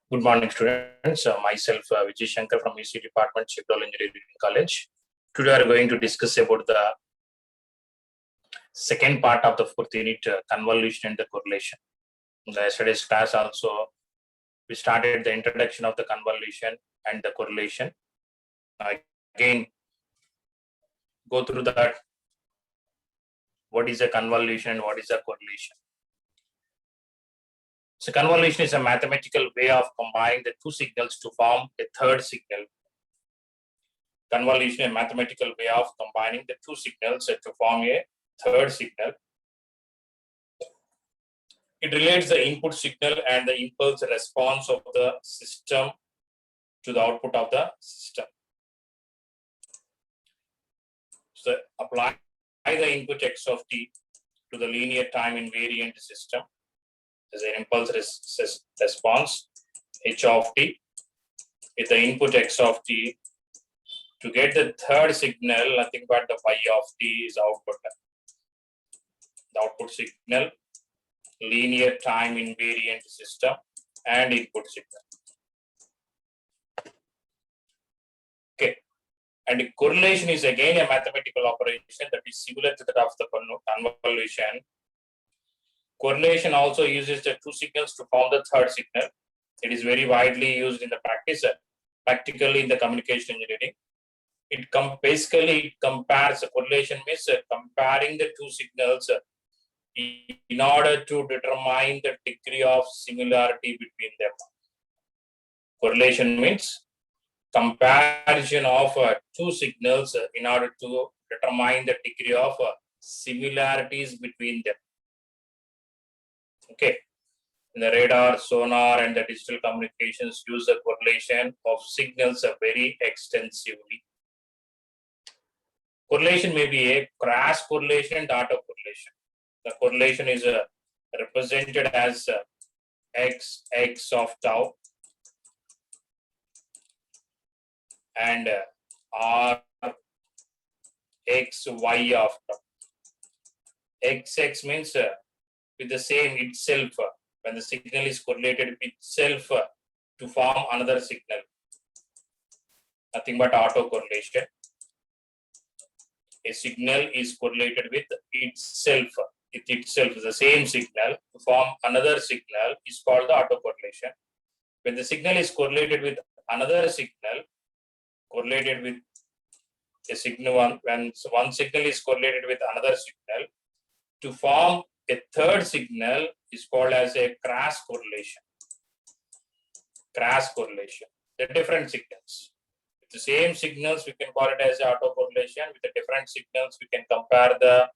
Good morning, students. Myself, Vijay Shankar from EC Department, Civil Engineering College. Today, we are going to discuss about the second part of the fourth unit, convolution and the correlation. In the yesterday's class, also we started the introduction of the convolution and the correlation. Again, go through that. What is a convolution and what is a correlation? So, convolution is a mathematical way of combining the two signals to form a third signal. Convolution is a mathematical way of combining the two signals to form a third signal. It relates the input signal and the impulse response of the system to the output of the system. So apply the input x of t to the linear time invariant system as an impulse response h of t with the input x of t. To get the third signal, nothing but the y of t is output. The output signal, linear time invariant system, and input signal. Okay. And correlation is again a mathematical operation that is similar to that of the convolution. Correlation also uses the two signals to form the third signal. It is very widely used in the practice, practically in the communication engineering. It basically compares, correlation means comparing the two signals in order to determine the degree of similarity between them. Correlation means comparison of two signals in order to determine the degree of similarities between them. Okay. In the radar, sonar, and the digital communications use the correlation of signals very extensively. Correlation may be a cross correlation and autocorrelation. The correlation is represented as x of tau and r x y of tau. X means with the same itself, when the signal is correlated with itself to form another signal. Nothing but autocorrelation. A signal is correlated with itself. It itself is the same signal to form another signal is called the autocorrelation. When the signal is correlated with another signal, correlated with a signal when one signal is correlated with another signal, to form a third signal is called as a cross correlation. Cross correlation. The different signals. With the same signals, we can call it as autocorrelation. With the different signals, we can compare the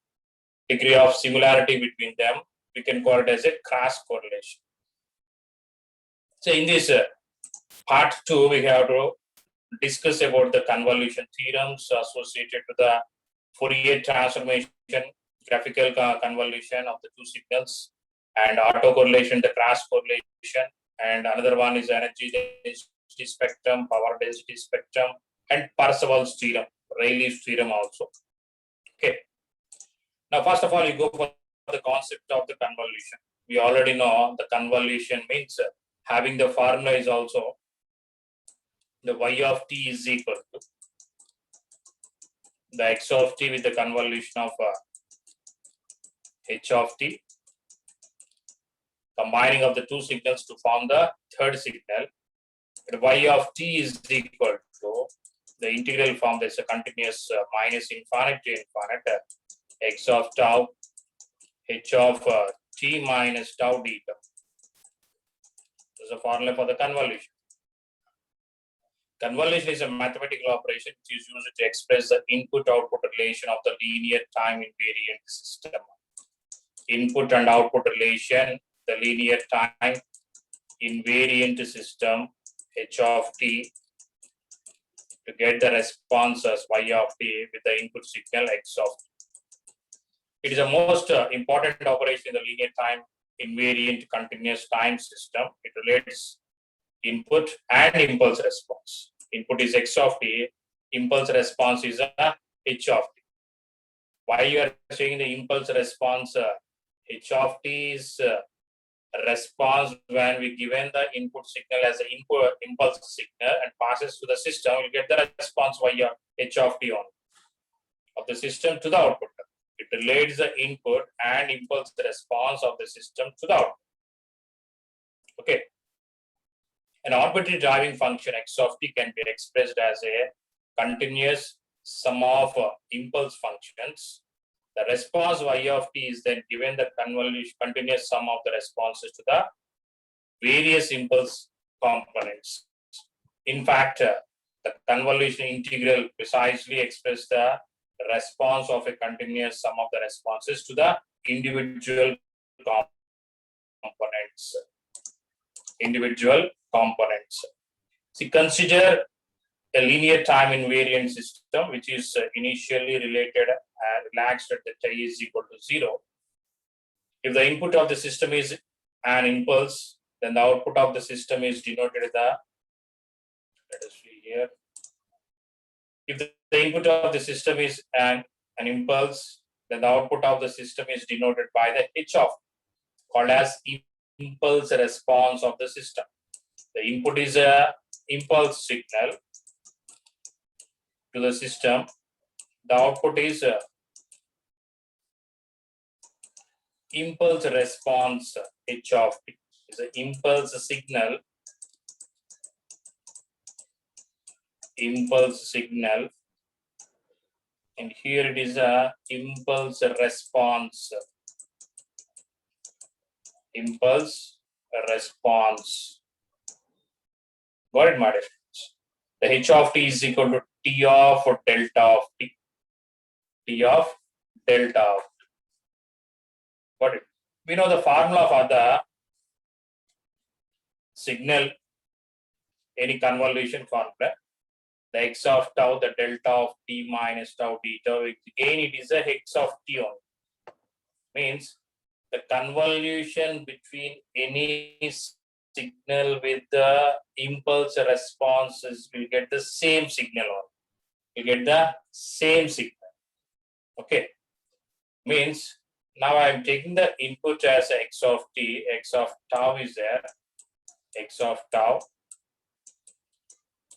degree of similarity between them. We can call it as a cross correlation. So in this part 2, we have to discuss about the convolution theorems associated with the Fourier transformation, graphical convolution of the two signals, and autocorrelation, the cross correlation, and another one is energy density spectrum, power density spectrum, and Parseval's theorem, Rayleigh's theorem also. Okay. Now, first of all, you go for the concept of the convolution. We already know the convolution means having the formula is also the y of t is equal to the x of t with the convolution of h of t, combining of the two signals to form the third signal. And y of t is equal to the integral form. There's a continuous minus infinite to infinite x of tau h of t minus tau d tau. This is a formula for the convolution. Convolution is a mathematical operation which is used to express the input-output relation of the linear time invariant system. Input and output relation, the linear time invariant system h of t, to get the response as y of t with the input signal x of t. It is the most important operation in the linear time invariant continuous time system. It relates input and impulse response. Input is x of t, impulse response is h of t. Why you are saying the impulse response h of t is response when we given the input signal as an input impulse signal and passes to the system, we'll get the response via h of t on of the system to the output. It relates the input and impulse response of the system to the output. Okay. An arbitrary driving function x of t can be expressed as a continuous sum of impulse functions. The response y of t is then given the convolution continuous sum of the responses to the various impulse components. In fact, the convolution integral precisely expresses the response of a continuous sum of the responses to the individual components. See, consider a linear time invariant system which is initially related relaxed at the t is equal to 0. If the input of the system is an impulse, then the output of the system is denoted the, let us see here. If the input of the system is an impulse, then the output of the system is denoted by the h of called as impulse response of the system. The input is a impulse signal to the system. The output is a impulse response h of t. Is an impulse signal. And here it is a impulse response. Got it, my dear friends? The h of t is equal to t of delta of t. Got it? We know the formula for the signal, any convolution formula. The x of tau, the delta of t minus tau d tau. Again, it is a x of t only. Means the convolution between any signal with the impulse responses will get the same signal on. You get the same signal. Okay. Means now I am taking the input as x of t, x of tau is there, x of tau.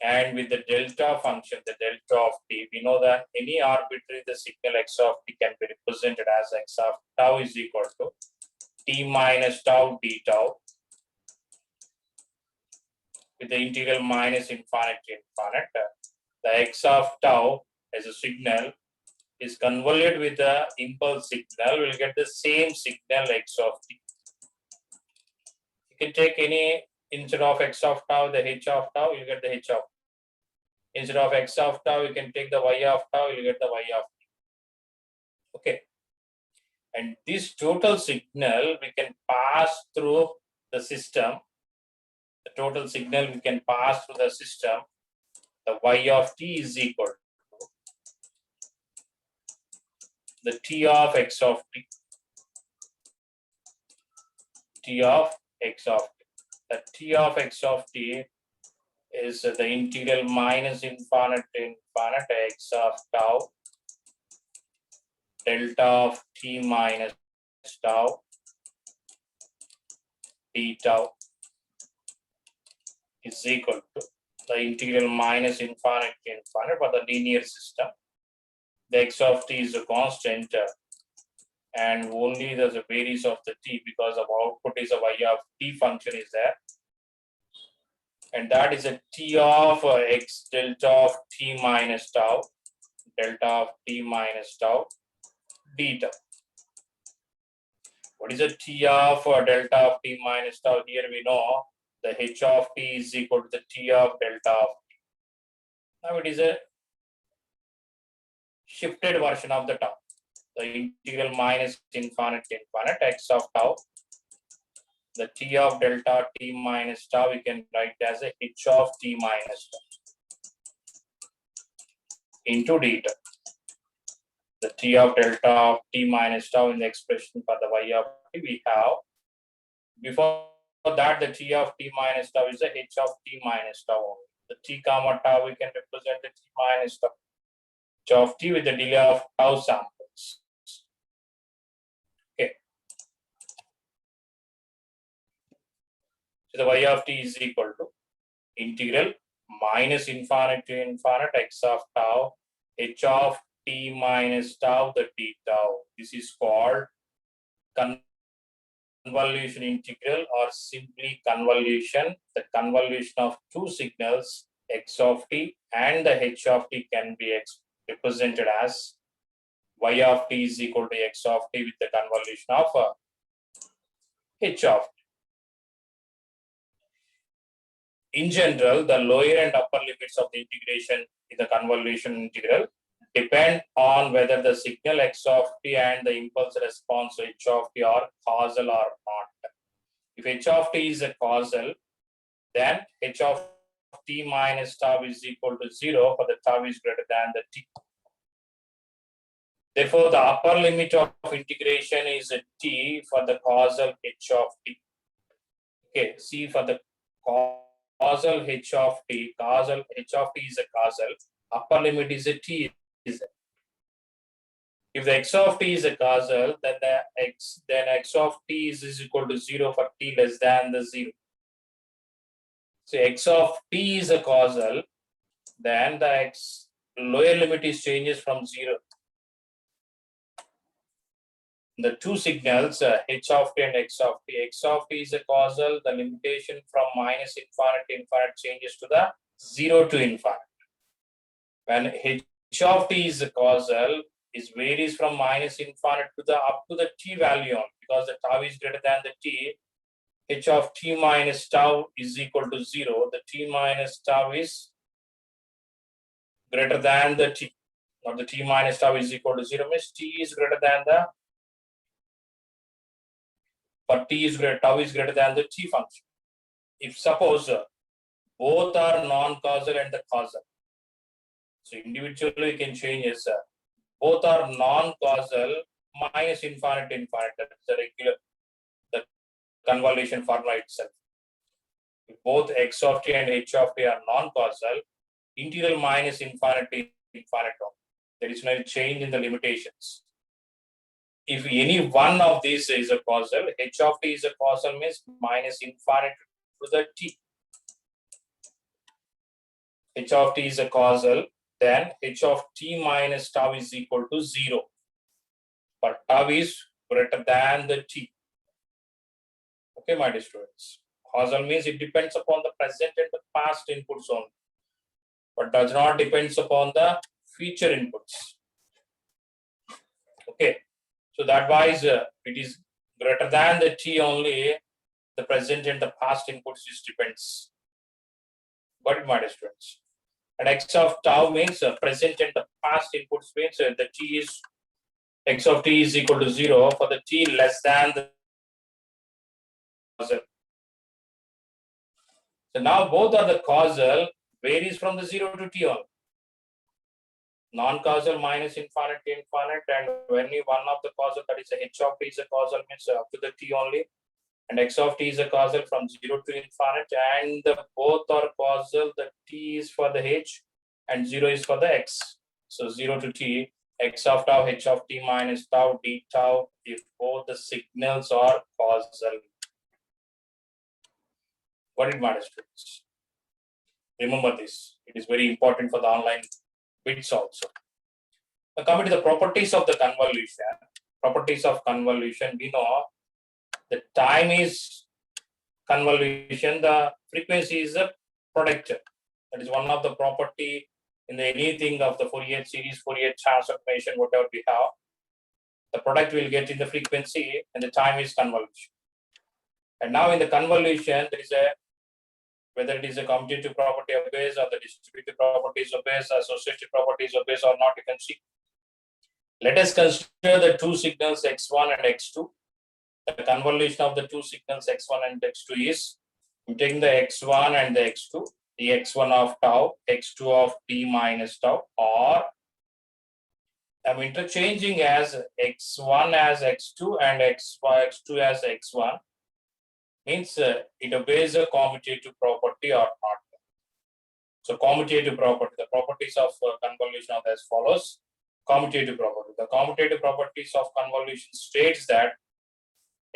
And with the delta function, the delta of t, we know that any arbitrary the signal x of t can be represented as x of tau is equal to t minus tau d tau with the integral minus infinite to infinite. The x of tau as a signal is convoluted with the impulse signal, we'll get the same signal x of t. You can take any, instead of x of tau, the h of tau, you get the h of t. Instead of x of tau, you can take the y of tau, you get the y of t. Okay. And this total signal we can pass through the system. The total signal we can pass through the system. The y of t is equal to the t of x of t. T of x of t. The t of x of t is the integral minus infinite to infinite x of tau delta of t minus tau d tau is equal to the integral minus infinite to infinite for the linear system. The x of t is a constant and only there's a varies of the t because of output is a y of t function is there. And that is a t of x delta of t minus tau, delta of t minus tau, d tau. What is a t of delta of t minus tau? Here we know the h of t is equal to the t of delta of t. Now it is a shifted version of the tau. The integral minus infinite to infinite x of tau. The t of delta t minus tau we can write as a h of t minus tau into d tau. The t of delta of t minus tau in the expression for the y of t we have. Before that, the t of t minus tau is a h of t minus tau only. The t comma tau we can represent the t minus tau h of t with the delay of tau samples. Okay. So the y of t is equal to integral minus infinite to infinite x of tau h of t minus tau the t tau. This is called convolution integral or simply convolution. The convolution of two signals x of t and the h of t can be represented as y of t is equal to x of t with the convolution of h of t. In general, the lower and upper limits of the integration in the convolution integral depend on whether the signal x of t and the impulse response h of t are causal or not. If h of t is a causal, then h of t minus tau is equal to 0 for the tau is greater than the t. Therefore, the upper limit of integration is a t for the causal h of t. Okay, C for the causal h of t, causal h of t is a causal, upper limit is a t. If the x of t is a causal, then x of t is equal to 0 for t less than the 0. So x of t is a causal, then the x lower limit is changes from 0. The two signals h of t and x of t. X of t is a causal, the limitation from minus infinite to infinite changes to the 0 to infinite. When h of t is a causal, it varies from minus infinite to the up to the t value on, because the tau is greater than the t. H of t minus tau is equal to 0. The t minus tau is greater than the t. Now the t minus tau is equal to 0 means t is greater than the, but t is greater, tau is greater than the t function. If suppose both are non-causal and the causal, so individually we can change is both are non-causal minus infinite to infinite. That is the regular, the convolution formula itself. If both x of t and h of t are non-causal, integral minus infinite to infinite. There is no change in the limitations. If any one of these is a causal, h of t is a causal means minus infinite to the t. H of t is a causal, then h of t minus tau is equal to 0. But tau is greater than the t. Okay, my dear students. Causal means it depends upon the present and the past inputs only, but does not depends upon the future inputs. Okay, so that wise it is greater than the t only. The present and the past inputs is depends. Got it, my dear students? And x of tau means present and the past inputs means the t is x of t is equal to 0 for the t less than the causal. So now both are the causal, varies from the 0 to t only. Non-causal minus infinite to infinite, and when one of the causal, that is h of t is a causal means up to the t only, and x of t is a causal from 0 to infinite, and the both are causal, the t is for the h and 0 is for the x. So 0 to t, x of tau, h of t minus tau, d tau, if both the signals are causal. What it matters, students? Remember this. It is very important for the online bits also. Now coming to the properties of the convolution. Properties of convolution, we know the time is convolution, the frequency is a product. That is one of the property in the anything of the Fourier series, Fourier transformation, whatever we have. The product will get in the frequency and the time is convolution. And now in the convolution, there is a, whether it is a commutative property of base or the distributive properties of base, associative properties of base or not, you can see. Let us consider the two signals x1 and x2. The convolution of the two signals x1 and x2 is, I'm taking the x1 and the x2, the x1 of tau, x2 of t minus tau, or I'm interchanging as x1 as x2 and x2 as x1. Means it obeys a commutative property or not. So commutative property, the properties of convolution are as follows. Commutative property. The commutative properties of convolution states that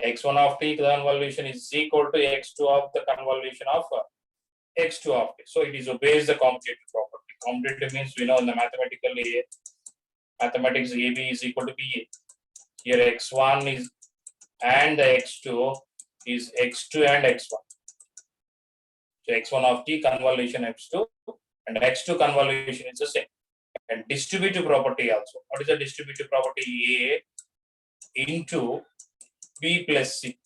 x1 of t convolution is equal to x2 of the convolution of x2 of t. So it is obeys the commutative property. Commutative means we know in the mathematics AB is equal to BA. Here x1 is and the x2 is x2 and x1. So x1 of t convolution x2 and x2 convolution is the same. And distributive property also. What is the distributive property? A into B plus C.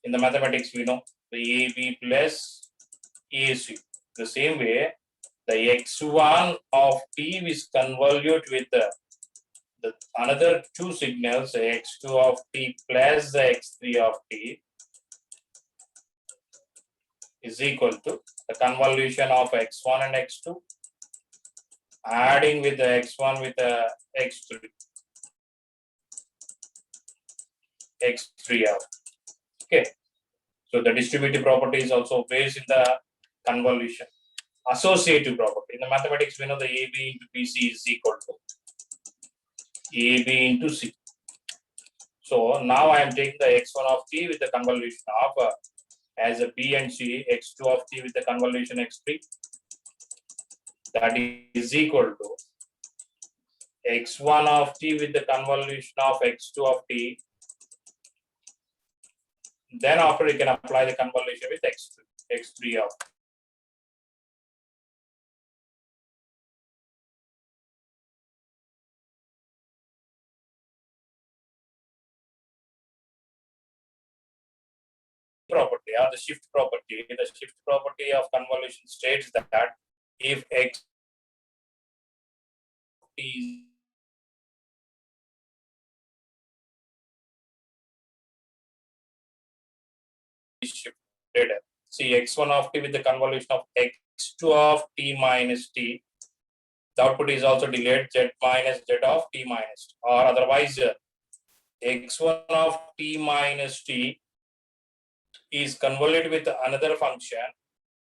In the mathematics, we know the AB plus AC. The same way, the x1 of t is convolute with the another two signals, x2 of t plus the x3 of t is equal to the convolution of x1 and x2 adding with the x1 with the x3 of. Okay. So the distributive property is also based in the convolution. Associative property. In the mathematics, we know the AB into BC is equal to AB into C. So now I am taking the x1 of t with the convolution of as a B and C, x2 of t with the convolution x3. That is equal to x1 of t with the convolution of x2 of t. Then after you can apply the convolution with x3 of. Property or the shift property. The shift property of convolution states that if x t is shifted, see x1 of t with the convolution of x2 of t minus t, the output is also delayed z minus z of t minus t, or otherwise x1 of t minus t is convoluted with another function,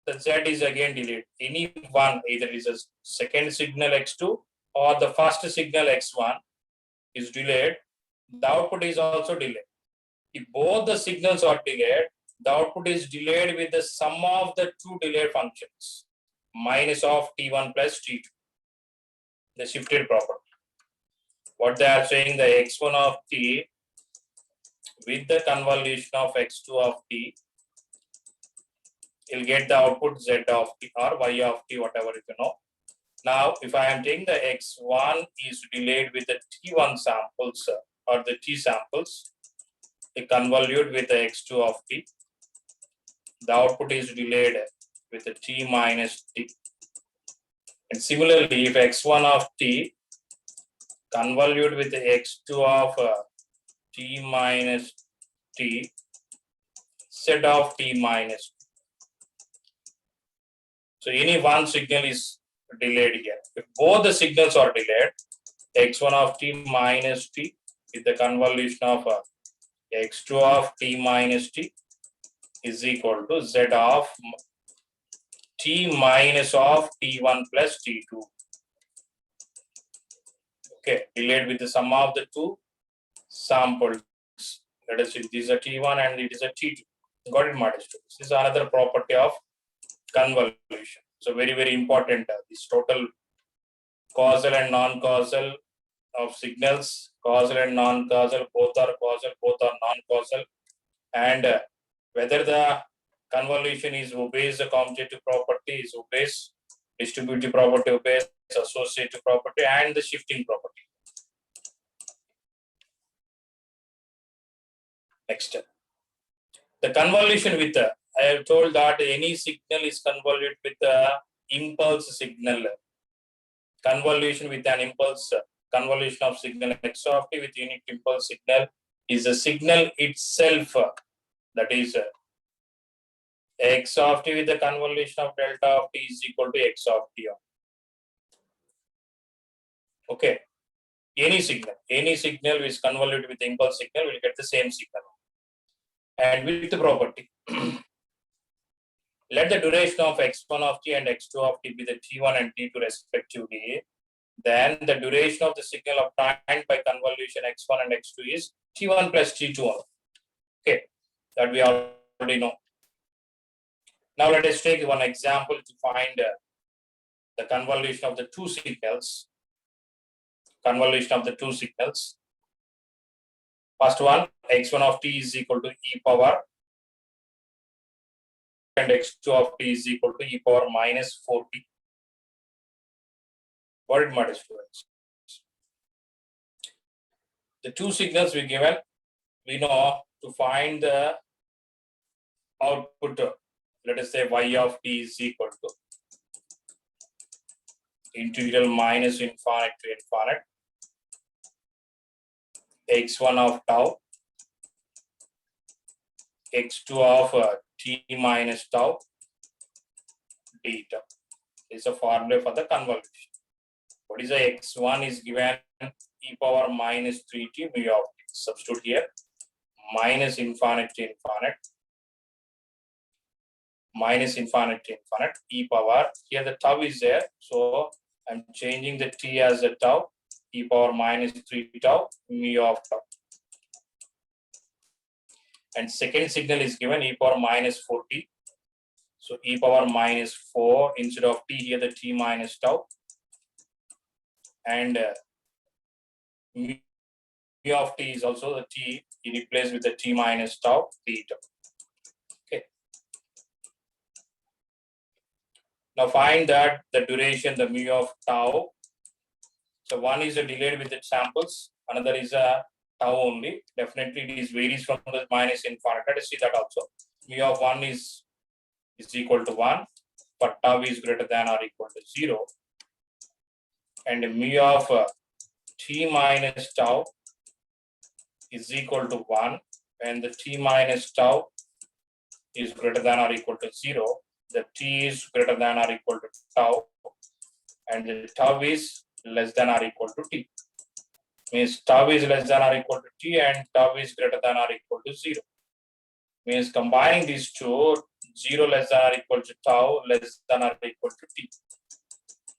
the z is again delayed. Any one, either is a second signal x2 or the first signal x1 is delayed, the output is also delayed. If both the signals are delayed, the output is delayed with the sum of the two delayed functions, minus of t1 plus t2, the shifted property. What they are saying, the x1 of t with the convolution of x2 of t, you'll get the output z of t or y of t, whatever you know. Now, if I am taking the x1 is delayed with the t1 samples or the t samples, they convolute with the x2 of t. The output is delayed with the t minus t. And similarly, if x1 of t convolute with the x2 of t minus t, z of t minus t. So any one signal is delayed here. If both the signals are delayed, x1 of t minus t with the convolution of x2 of t minus t is equal to z of t minus of t1 plus t2. Okay, delayed with the sum of the two samples. Let us see, this is a t1 and it is a t2. Got it, my students? This is another property of convolution. So very, very important. This total causal and non-causal of signals, causal and non-causal, both are causal, both are non-causal, and whether the convolution is obeys the commutative property, is obeys distributive property, obeys associative property, and the shifting property. Next, the convolution with I have told that any signal is convoluted with the impulse signal. Convolution with an impulse, convolution of signal x of t with unit impulse signal is a signal itself, that is x of t with the convolution of delta of t is equal to x of t. Okay. Any signal which is convoluted with impulse signal will get the same signal. And with the property, let the duration of x1 of t and x2 of t be the t1 and t2 respectively. then the duration of the signal obtained by convolution x1 and x2 is t1 plus t2. Okay, that we already know. Now let us take one example to find the convolution of the two signals. Convolution of the two signals. First one, x1 of t is equal to e power, and x2 of t is equal to e power minus 4t. What it matters to us. The two signals we given, we know to find the output, let us say y of t is equal to integral minus infinite to infinite x1 of tau, x2 of t minus tau d tau. Is a formula for the convolution. What is the x1 is given e power minus 3t mu of t. Substitute here minus infinite to infinite, minus infinite to infinite e power. Here the tau is there, so I'm changing the t as a tau, e power minus 3 tau mu of tau. And second signal is given e power minus 4t. So e power minus 4 instead of t here the t minus tau, and mu of t is also the t, you replace with the t minus tau theta. Okay. Now find that the duration, the mu of tau. So one is a delayed with its samples, another is a tau only. Definitely it is varies from the minus infinite. Let us see that also. Mu of 1 is equal to 1, but tau is greater than or equal to 0. And mu of t minus tau is equal to 1, and the t minus tau is greater than or equal to 0. The t is greater than or equal to tau, and the tau is less than or equal to t. Means tau is less than or equal to t, and tau is greater than or equal to 0. Means combining these two, 0 less than or equal to tau, less than or equal to t.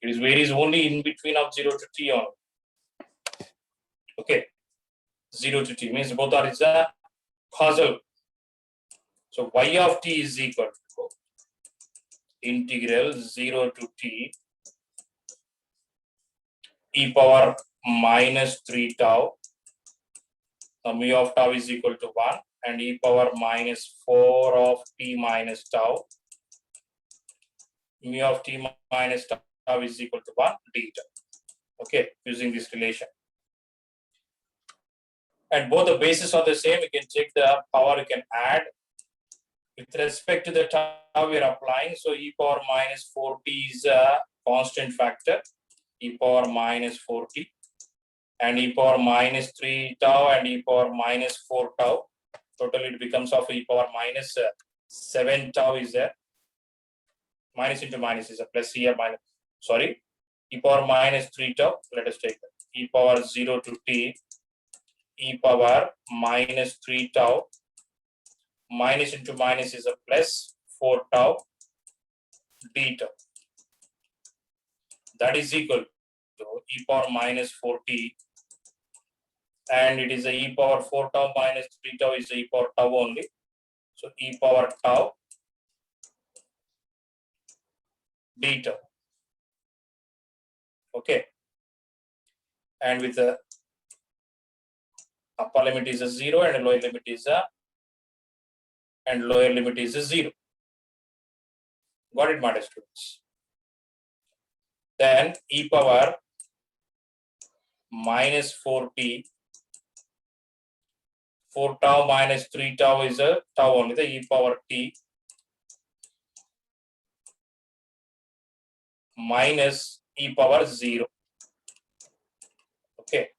It is varies only in between of 0 to t only. Okay, 0 to t means both are is a causal. So y of t is equal to integral 0 to t e power minus 3 tau. Now mu of tau is equal to 1, and e power minus 4 of t minus tau. Mu of t minus tau is equal to 1 d tau. Okay, using this relation. And both the bases are the same. You can check the power you can add. With respect to the tau we are applying, so e power minus 4t is a constant factor, e power minus 4t, and e power minus 3 tau and e power minus 4 tau. Totally it becomes of e power minus 7 tau is there. Minus into minus is a plus here, minus, sorry, e power minus 3 tau. Let us take that. E power 0 to t, e power minus 3 tau, minus into minus is a plus 4 tau d tau. That is equal to e power minus 4t, and it is a e power 4 tau minus 3 tau is a e power tau only. So e power tau d tau. Okay. And with the upper limit is a 0 and lower limit is a zero. Got it, my students? Then e power minus 4t, 4 tau minus 3 tau is a tau only, the e power t minus e power 0. Okay,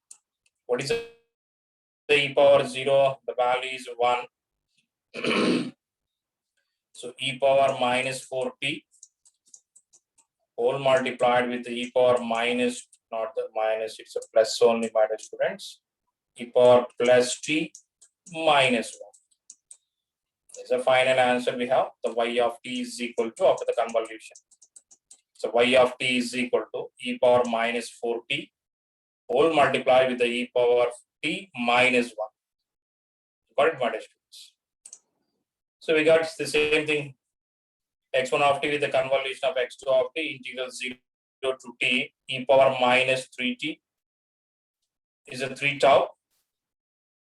what is the e power 0? The value is 1. So e power minus 4t whole multiplied with the e power minus, not the minus, it's a plus only, my students, e power plus t minus 1. This is the final answer we have. The y of t is equal to, after the convolution, So y of t is equal to e power minus 4t whole multiplied with the e power t minus 1. Got it, my dear students? So we got the same thing, x1 of t with the convolution of x2 of t integral 0 to t e power minus 3t is a 3 tau.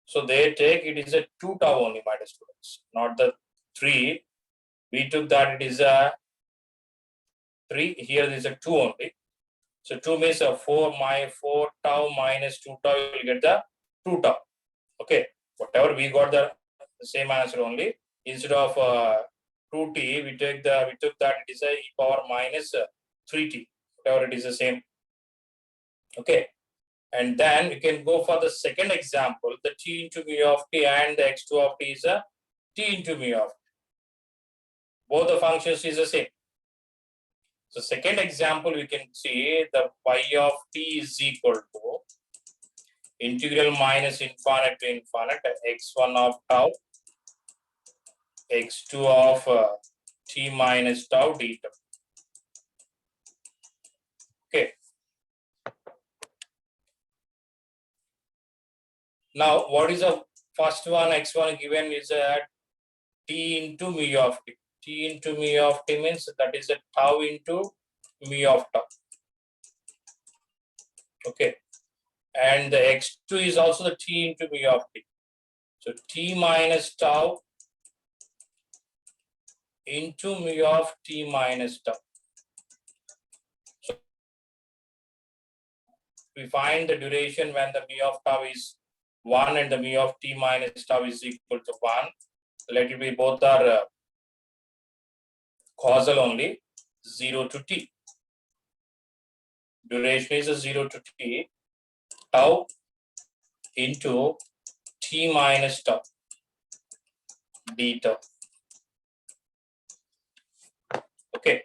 So they take it is a 2 tau only, my dear students, not the 3. We took that it is a 3. Here is a 2 only. So 2 means a 4 tau minus 2 tau, you will get the 2 tau. Okay, whatever we got the same answer only. Instead of 2t, we took that it is a e power minus 3t. Whatever it is the same. Okay, and then we can go for the second example. The t into mu of t and the x2 of t is a t into mu of t. Both the functions is the same. So second example, we can see the y of t is equal to integral minus infinite to infinite x1 of tau x2 of t minus tau d tau. Okay. Now, what is the first one? X1 given is a t into mu of t. T into mu of t means that is a tau into mu of tau. Okay. And the x2 is also the t into mu of t. So t minus tau into mu of t minus tau. So we find the duration when the mu of tau is 1 and the mu of t minus tau is equal to 1. Let it be both are causal only, 0 to t. Duration is a 0 to t, tau into t minus tau, d tau. Okay,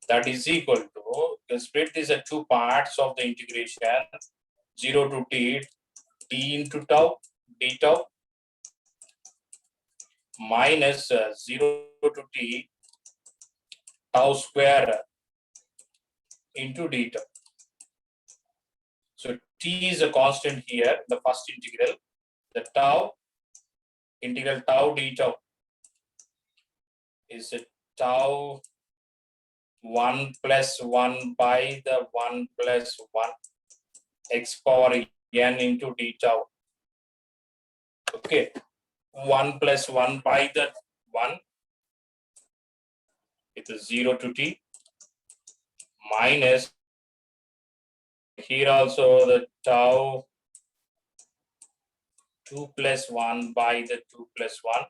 that is equal to, the split is a two parts of the integration, 0 to t, t into tau, d tau, minus 0 to t, tau square into d tau. So t is a constant here, the first integral, the tau, integral tau d tau is a tau 1 plus 1 by the 1 plus 1 x power n into d tau. Okay, 1 plus 1 by the 1, it is 0 to t, minus here also the tau 2 plus 1 by the 2 plus 1,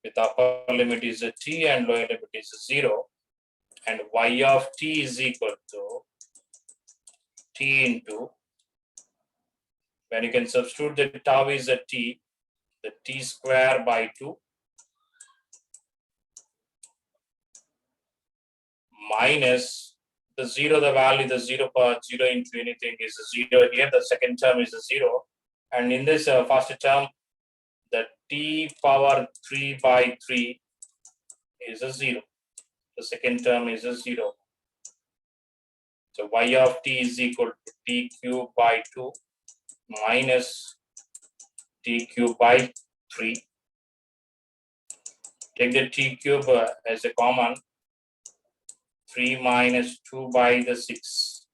with upper limit is a t and lower limit is a 0, and y of t is equal to t into, when you can substitute the tau is a t, the t square by 2 minus the 0, the value, the 0 per 0 into anything is a 0 here, the second term is a 0, and in this first term, the t power 3 by 3 is a 0. The second term is a 0. So y of t is equal to t cube by 2 minus t cube by 3. Take the t cube as a common, 3 minus 2 by the 6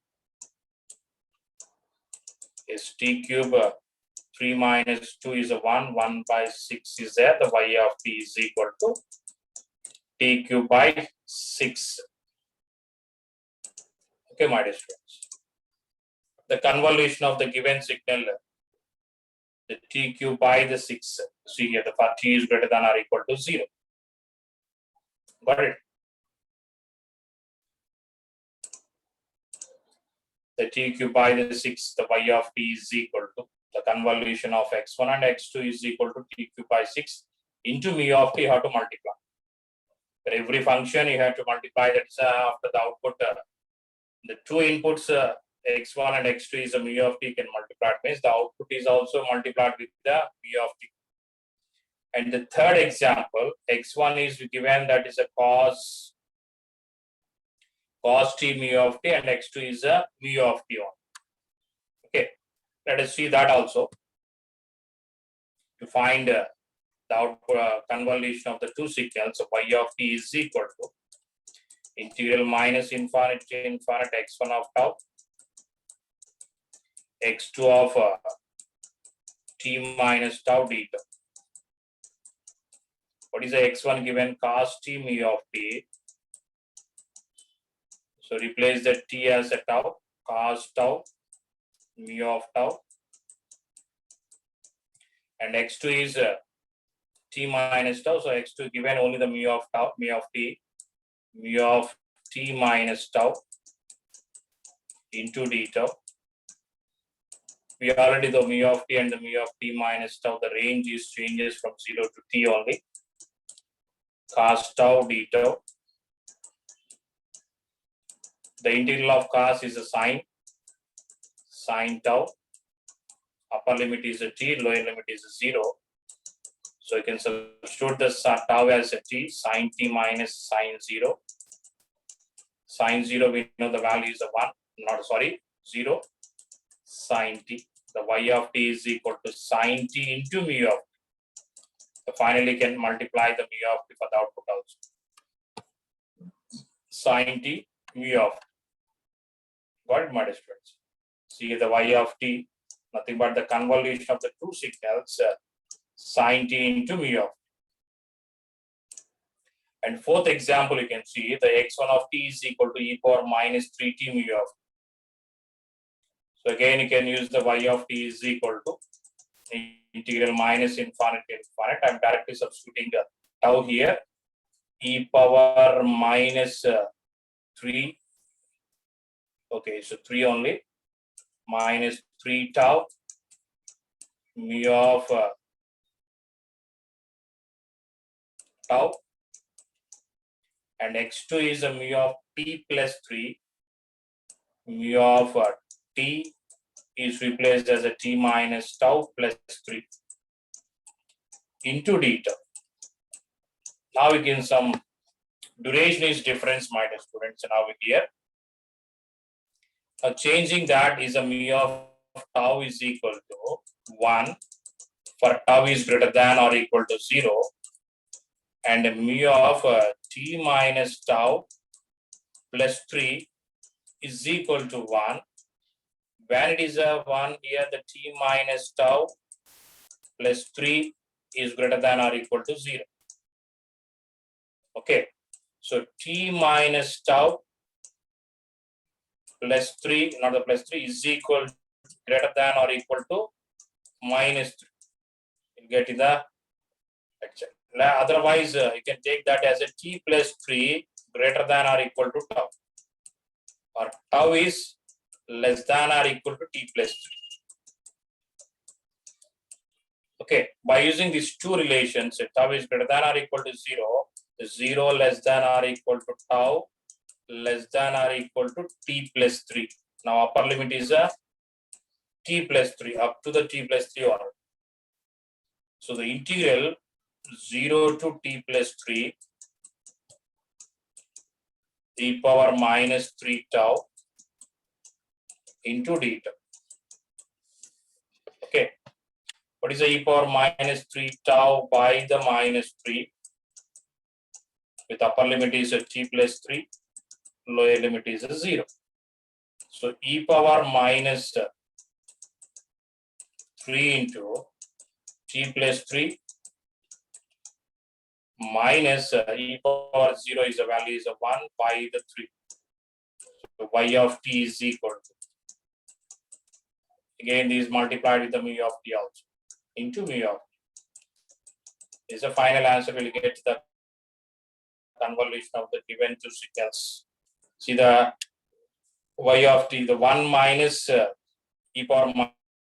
is t cube, 3 minus 2 is a 1, 1 by 6 is there, the y of t is equal to t cube by 6. Okay, my dear students. The convolution of the given signal, the t cube by the 6, see here, the for t is greater than or equal to 0. Got it? The t cube by the 6, the y of t is equal to the convolution of x1 and x2 is equal to t cube by 6 into mu of t. You have to multiply. For every function, you have to multiply. That's after the output. The two inputs, x1 and x2 is a mu of t can multiply. It means the output is also multiplied with the mu of t. And the third example, x1 is given that is a cos cos t mu of t, and x2 is a mu of t on. Okay, let us see that also. To find the output convolution of the two signals, so y of t is equal to integral minus infinite to infinite x1 of tau, x2 of t minus tau d tau. What is the x1 given? Cos t mu of t. So replace the t as a tau, cos tau mu of tau, and x2 is t minus tau. So x2 given only the mu of tau, mu of t minus tau into d tau. We already know mu of t and the mu of t minus tau, the range is changes from 0 to t only. Cos tau d tau. The integral of cos is a sin tau. Upper limit is a t, lower limit is a 0. So you can substitute the tau as a t, sin t minus sin 0. Sin 0, we know the value is a 0. Sin t. The y of t is equal to sin t into mu of t. So finally, can multiply the mu of t for the output also. Sin t mu of t. Got it, my dear students? See the y of t, nothing but the convolution of the two signals, sin t into mu of t. And fourth example, you can see the x1 of t is equal to e power minus 3t mu of t. So again, you can use the y of t is equal to integral minus infinite to infinite. I'm directly substituting the tau here, e power minus 3. Okay, so 3 only, minus 3 tau mu of tau, and x2 is a mu of t plus 3. Mu of t is replaced as a t minus tau plus 3 into d tau. Now we can some duration is difference, my dear students. Now we here changing that is a mu of tau is equal to 1 for tau is greater than or equal to 0, and mu of t minus tau plus 3 is equal to 1. When it is a 1 here, the t minus tau plus 3 is greater than or equal to 0. Okay, so t minus tau plus 3, not the plus 3, is equal greater than or equal to minus 3. You'll get in the lecture. Otherwise, you can take that as a t plus 3 greater than or equal to tau, or tau is less than or equal to t plus 3. Okay, by using these two relations, tau is greater than or equal to 0, 0 less than or equal to tau less than or equal to t plus 3. Now upper limit is a t plus 3 up to the t plus 3 order. So the integral 0 to t plus 3 e power minus 3 tau into d tau. Okay, what is the e power minus 3 tau by the minus 3? With upper limit is a t plus 3, lower limit is a 0. So e power minus 3 into t plus 3 minus e power 0 is a value is a 1 by the 3. So y of t is equal to, again these multiplied with the mu of t also into mu of t. This is the final answer. We'll get the convolution of the given two signals. See the y of t, the 1 minus e power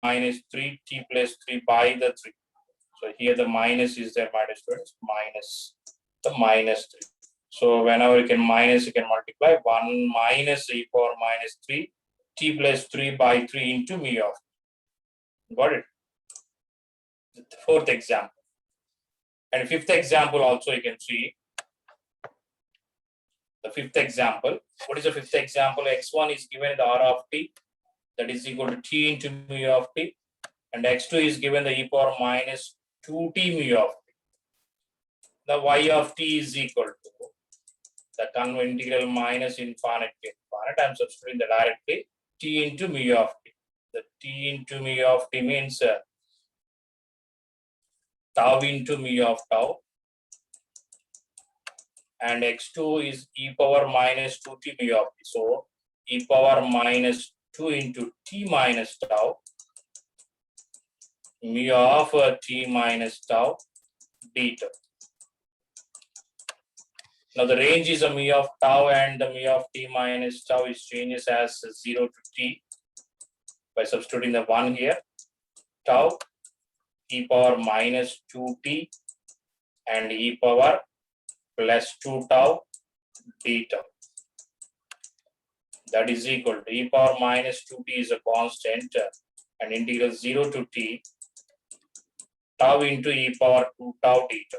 minus 3t plus 3 by the 3. So here the minus is there, my dear students, minus the minus 3. So whenever you can minus, you can multiply 1 minus e power minus 3 t plus 3 by 3 into mu of t. Got it? The fourth example. And fifth example also you can see. The fifth example. What is the fifth example? X1 is given the R of t, that is equal to t into mu of t, and x2 is given the e power minus 2t mu of t. The y of t is equal to the integral minus infinite to infinite. I am substituting the directly t into mu of t. The t into mu of t means tau into mu of tau, and x2 is e power minus 2t mu of t. So e power minus 2 into t minus tau mu of t minus tau beta. Now the range is a mu of tau, and the mu of t minus tau is changes as 0 to t by substituting the 1 here. Tau e power minus 2t and e power plus 2 tau beta. That is equal to e power minus 2t is a constant, and integral 0 to t tau into e power 2 tau beta.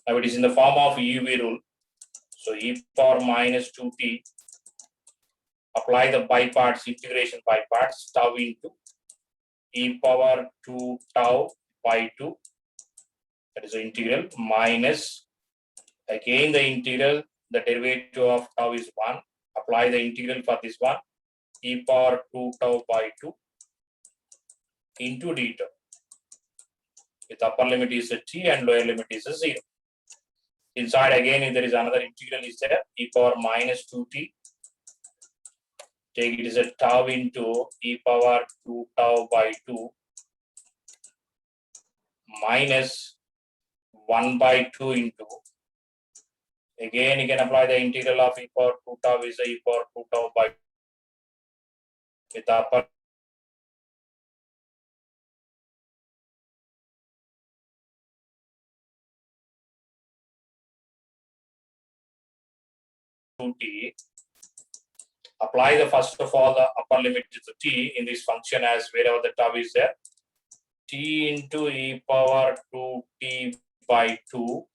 Now it is in the form of UV rule. So e power minus 2t, apply the by parts, integration by parts, tau into e power 2 tau by 2, that is the integral, minus, again the integral, the derivative of tau is 1, apply the integral for this one, e power 2 tau by 2 into d tau. With upper limit is a t and lower limit is a 0. Inside again there is another integral is there, e power minus 2t, take it is a tau into e power 2 tau by 2 minus 1 by 2 into, again you can apply the integral of e power 2 tau is e power 2 tau by 2 with upper t. Apply the first of all the upper limit to the t in this function as wherever the tau is there, t into e power 2t by 2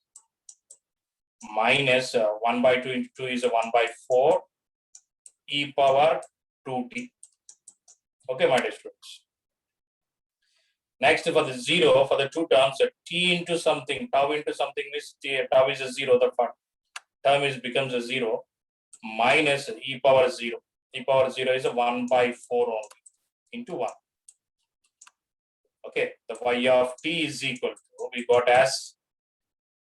minus 1 by 2 into 2 is a 1 by 4 e power 2t. Okay, my dear students. Next, for the 0, for the two terms, t into something, tau into something is tau is a 0, the term is becomes a 0, minus e power 0. E power 0 is a 1 by 4 only into 1. Okay, the y of t is equal to, we got as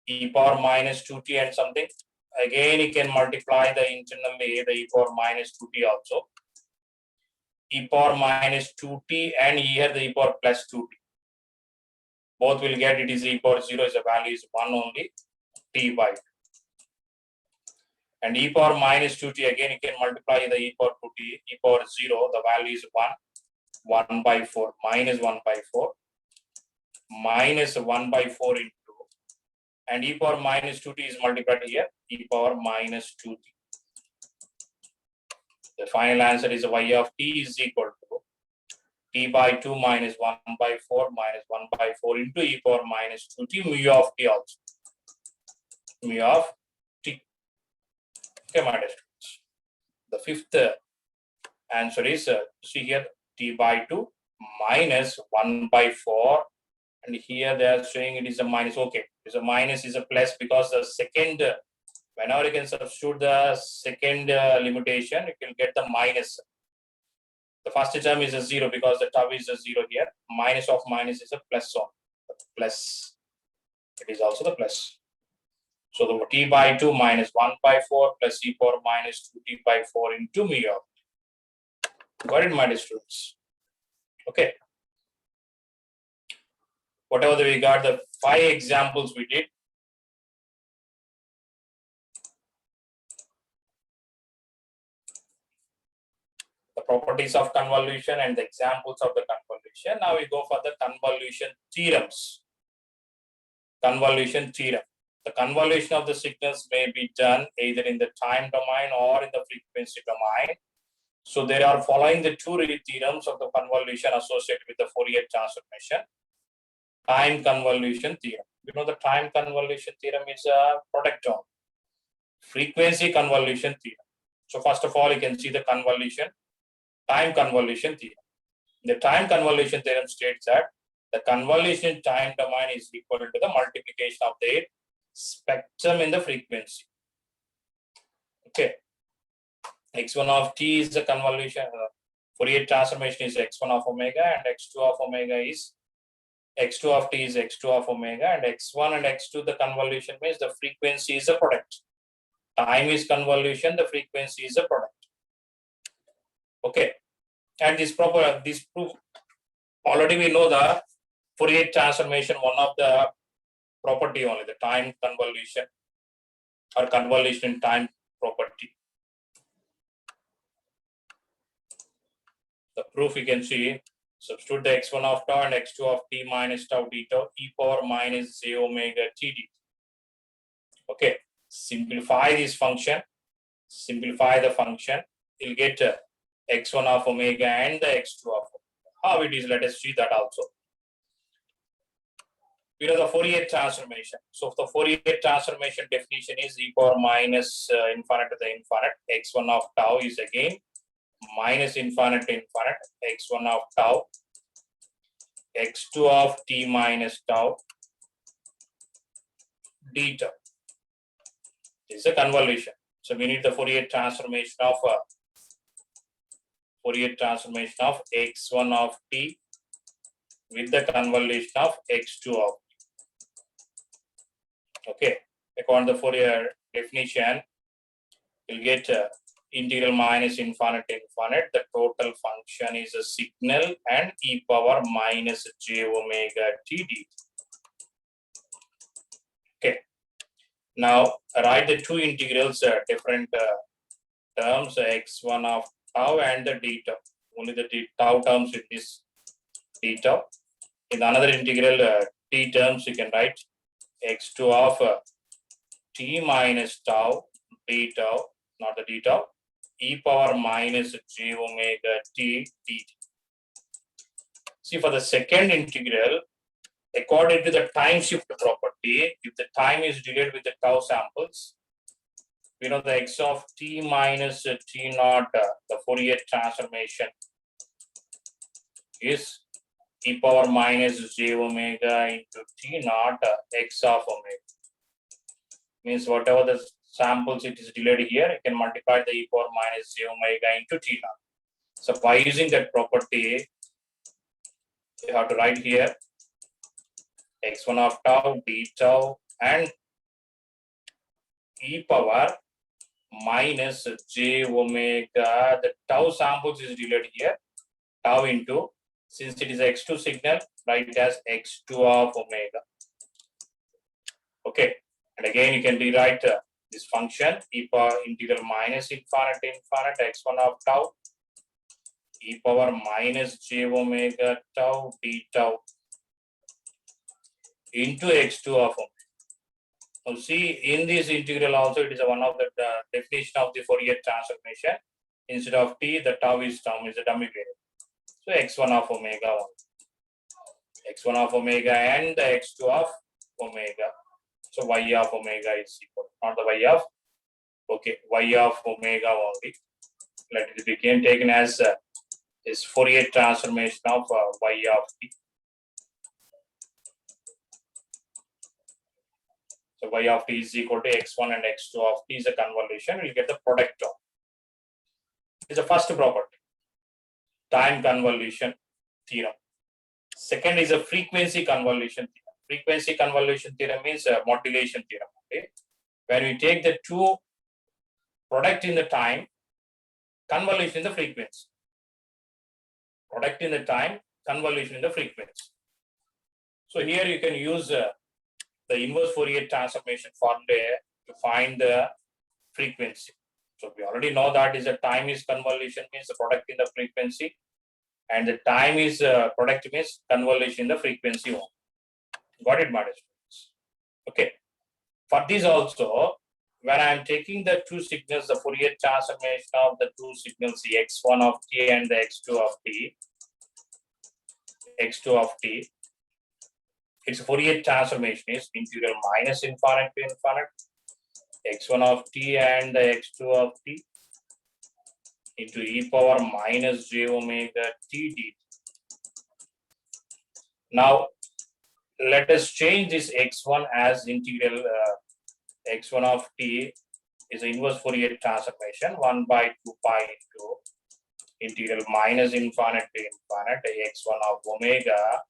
e power minus 2t and something. Again, you can multiply the internally the e power minus 2t also. E power minus 2t and here the e power plus 2t. Both will get it is e power 0 is a value is 1 only, t by 2. And e power minus 2t, again you can multiply the e power 2t, e power 0, the value is 1 by 4, minus 1 by 4, minus 1 by 4 into, and e power minus 2t is multiplied here, e power minus 2t. The final answer is y of t is equal to t by 2 minus 1 by 4 minus 1 by 4 into e power minus 2t mu of t also. Mu of t. Okay, my dear students. The fifth answer is, see here, t by 2 minus 1 by 4. And here they are showing it is a minus. Okay, it's a minus is a plus because the second, whenever you can substitute the second limitation, you can get the minus. The first term is a 0 because the tau is a 0 here. Minus of minus is a plus on. Plus, it is also the plus. So the t by 2 minus 1 by 4 plus e power minus 2t by 4 into mu of t. Got it, my dear students? Okay. Whatever we got, the 5 examples we did. The properties of convolution and the examples of the convolution. Now we go for the convolution theorems. Convolution theorem. The convolution of the signals may be done either in the time domain or in the frequency domain. So there are following the two theorems of the convolution associated with the Fourier transformation. Time convolution theorem. You know the time convolution theorem is a product term. frequency convolution theorem. So first of all, you can see the time convolution theorem. The time convolution theorem states that the convolution time domain is equal to the multiplication of their spectrum in the frequency. Okay. X1 of t is the convolution, Fourier transformation is x1 of omega, and x2 of omega is x2 of t is x2 of omega, and x1 and x2, the convolution means the frequency is a product. Time is convolution, the frequency is a product. Okay. And this proof, already we know the Fourier transformation, one of the property only, the time convolution or convolution time property. The proof you can see, substitute the x1 of tau and x2 of t minus tau d tau e power minus j omega t d. Okay, simplify this function, simplify the function, you'll get x1 of omega and the x2 of omega. How it is, let us see that also. We know the Fourier transformation. So the Fourier transformation definition is e power minus infinite to the infinite. X1 of tau is again minus infinite to infinite. X1 of tau, x2 of t minus tau d tau. This is a convolution. So we need the Fourier transformation of x1 of t with the convolution of x2 of t. Okay, according to the Fourier definition, you'll get integral minus infinite to infinite. The total function is a signal and e power minus j omega t d. Okay, now write the two integrals, different terms, x1 of tau and the d tau. Only the tau terms with this d tau. In another integral, t terms, you can write x2 of t minus tau d tau, not the d tau, e power minus j omega t dt. See, for the second integral, according to the time shift property, if the time is delayed with the tau samples, we know the x of t minus t naught, the Fourier transformation is e power minus j omega into t naught x of omega. Means whatever the samples it is delayed here, you can multiply the e power minus j omega into t naught. So by using that property, you have to write here x1 of tau, d tau, and e power minus j omega. The tau samples is delayed here, tau into, since it is x2 signal, write it as x2 of omega. Okay, and again you can rewrite this function e power integral minus infinite to infinite x1 of tau e power minus j omega tau d tau into x2 of omega. Now see, in this integral also it is one of the definition of the Fourier transformation. Instead of t, the tau is a dummy variable. So x1 of omega 1, x1 of omega and the x2 of omega. So y of omega is equal, not the y of, okay, y of omega only. Let it become taken as this Fourier transformation of y of t. So y of t is equal to x1 and x2 of t is a convolution. We'll get the product term. This is the first property, time convolution theorem. Second is a frequency convolution theorem. Frequency convolution theorem means a modulation theorem. Okay, when we take the two product in the time, convolution in the frequency. Product in the time, convolution in the frequency. So here you can use the inverse Fourier transformation formula to find the frequency. So we already know that is a time is convolution means the product in the frequency, and the time is product means convolution in the frequency one. Got it, my students? Okay. For this also, when I am taking the two signals, the Fourier transformation of the two signals, the x1 of t and the x2 of t, its Fourier transformation is integral minus infinite to infinite x1 of t and the x2 of t into e power minus j omega t dt. Now, let us change this x1 as integral x1 of t is the inverse Fourier transformation 1 by 2 pi into integral minus infinite to infinite x1 of omega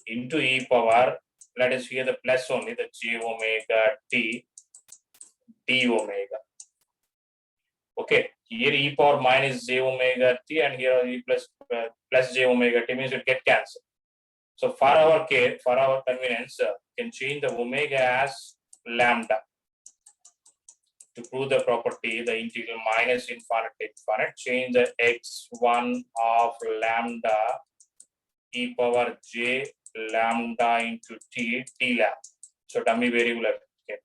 into e power, let us here the plus only, the j omega t d omega. Okay, here e power minus j omega t and here e plus j omega t means it get cancelled. So for our case, for our convenience, can change the omega as lambda. To prove the property, the integral minus infinite to infinite, change the x1 of lambda e power j lambda into t lambda. So dummy variable, okay,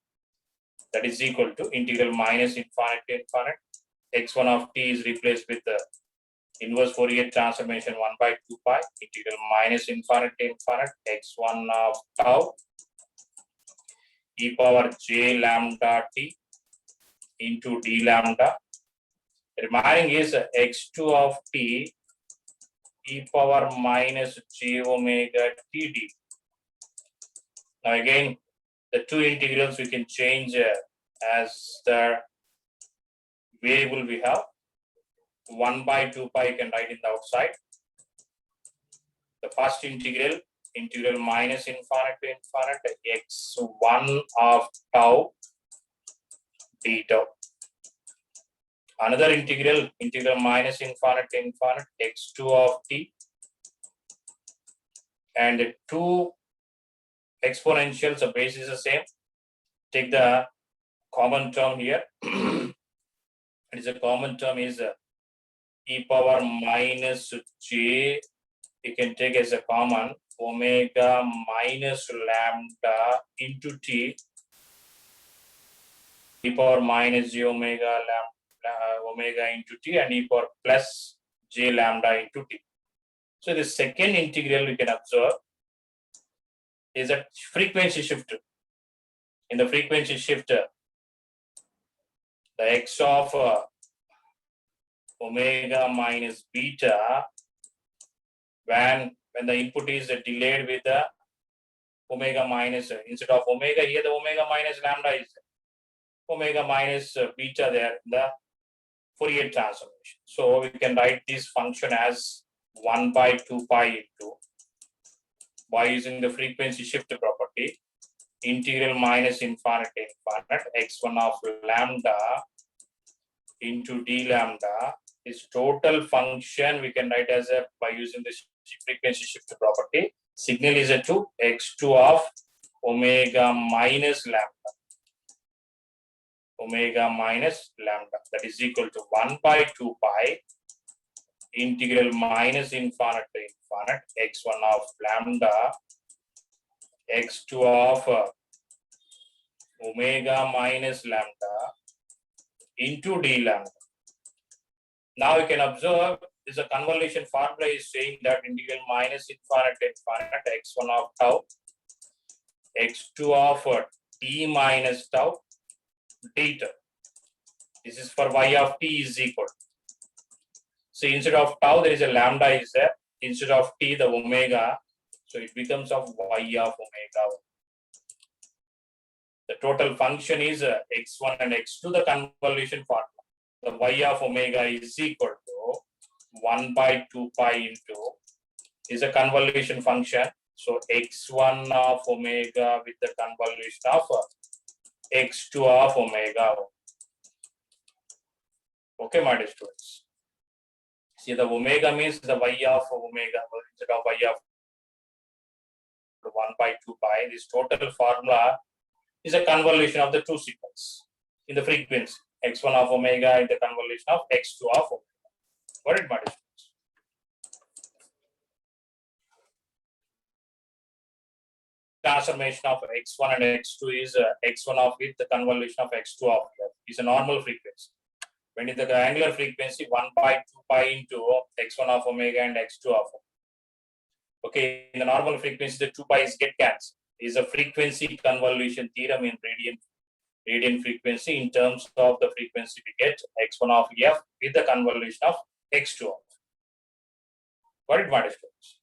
that is equal to integral minus infinite to infinite. x1 of t is replaced with the inverse Fourier transformation 1 by 2 pi integral minus infinite to infinite x1 of tau e power j lambda t into d lambda. Remaining is x2 of t e power minus j omega t d. Now again, the two integrals we can change as the variable we have. 1 by 2 pi you can write in the outside. The first integral, integral minus infinite to infinite x1 of tau d tau. Another integral, integral minus infinite to infinite x2 of t, and the two exponentials, the base is the same. Take the common term here. It is a common term is e power minus j. You can take as a common omega minus lambda into t e power minus j omega lambda omega into t and e power plus j lambda into t. So the second integral we can observe is a frequency shift. In the frequency shift, the x of omega minus beta, when the input is delayed with the omega minus, instead of omega here the omega minus lambda is omega minus beta there in the Fourier transformation. So we can write this function as 1 by 2 pi into, by using the frequency shift property, integral minus infinite to infinite x1 of lambda into d lambda is total function we can write as a, by using this frequency shift property, signal is a 2 x2 of omega minus lambda, omega minus lambda, that is equal to 1 by 2 pi integral minus infinite to infinite x1 of lambda x2 of omega minus lambda into d lambda. Now you can observe this a convolution formula is saying that integral minus infinite to infinite x1 of tau x2 of t minus tau d tau. This is for y of t is equal. So instead of tau there is a lambda is there, instead of t the omega, so it becomes of y of omega. The total function is x1 and x2, the convolution formula. The y of omega is equal to 1 by 2 pi into is a convolution function. So x1 of omega with the convolution of x2 of omega. Okay, my dear students. See, the omega means the y of omega instead of y of 1 by 2 pi. This total formula is a convolution of the two signals in the frequency x1 of omega and the convolution of x2 of omega. Got it, my dear students? Transformation of x1 and x2 is x1 of it, the convolution of x2 of it is a normal frequency. When in the angular frequency 1 by 2 pi into x1 of omega and x2 of omega. Okay, in the normal frequency the 2 pi's get cancelled. Is a frequency convolution theorem in radian. radian frequency in terms of the frequency we get x1 of f with the convolution of x2 of. Got it, my students?